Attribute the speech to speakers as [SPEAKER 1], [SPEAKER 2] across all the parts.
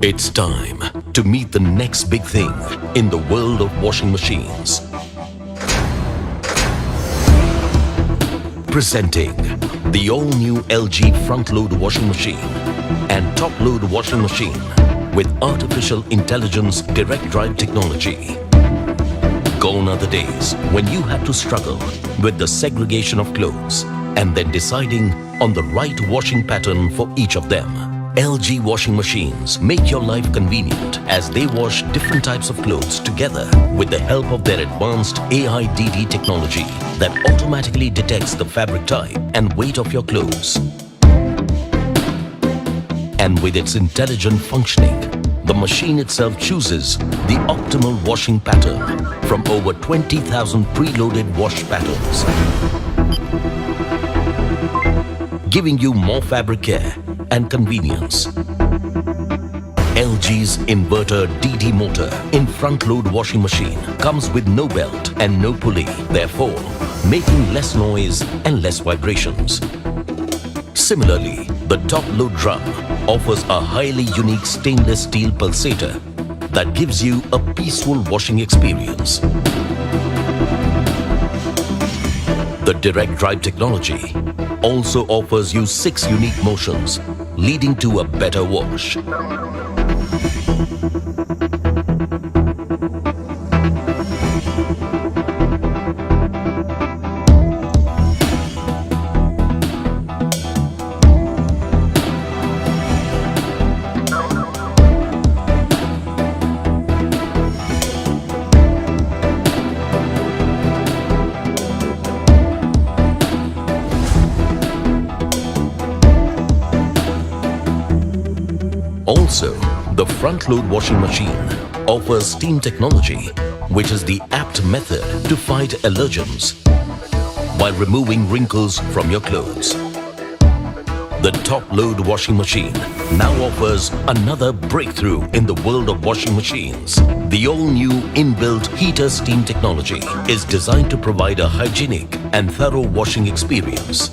[SPEAKER 1] It's time to meet the next big thing in the world of washing machines. Presenting the all-new LG front-load washing machine and top-load washing machine with artificial intelligence direct drive technology. Gone are the days when you had to struggle with the segregation of clothes and then deciding on the right washing pattern for each of them. LG washing machines make your life convenient as they wash different types of clothes together with the help of their advanced AIDD technology that automatically detects the fabric type and weight of your clothes. And with its intelligent functioning, the machine itself chooses the optimal washing pattern from over 20,000 preloaded wash patterns, giving you more fabric care and convenience. LG's Inverter DD motor in front-load washing machine comes with no belt and no pulley, therefore making less noise and less vibrations. Similarly, the top-load drum offers a highly unique stainless steel pulsator that gives you a peaceful washing experience. The direct drive technology also offers you 6 unique motions, leading to a better wash. Also, the front-load washing machine offers steam technology, which is the apt method to fight allergens while removing wrinkles from your clothes. The top-load washing machine now offers another breakthrough in the world of washing machines. The all-new inbuilt heater steam technology is designed to provide a hygienic and thorough washing experience.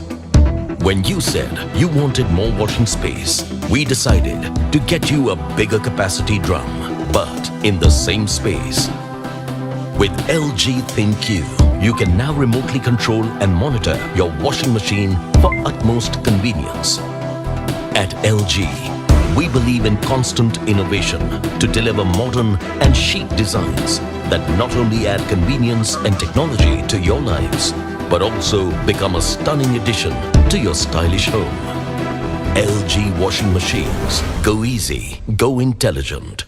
[SPEAKER 1] When you said you wanted more washing space, we decided to get you a bigger capacity drum, but in the same space. With LG ThinQ, you can now remotely control and monitor your washing machine for utmost convenience. At LG, we believe in constant innovation to deliver modern and chic designs that not only add convenience and technology to your lives, but also become a stunning addition to your stylish home. LG washing machines. Go easy, go intelligent.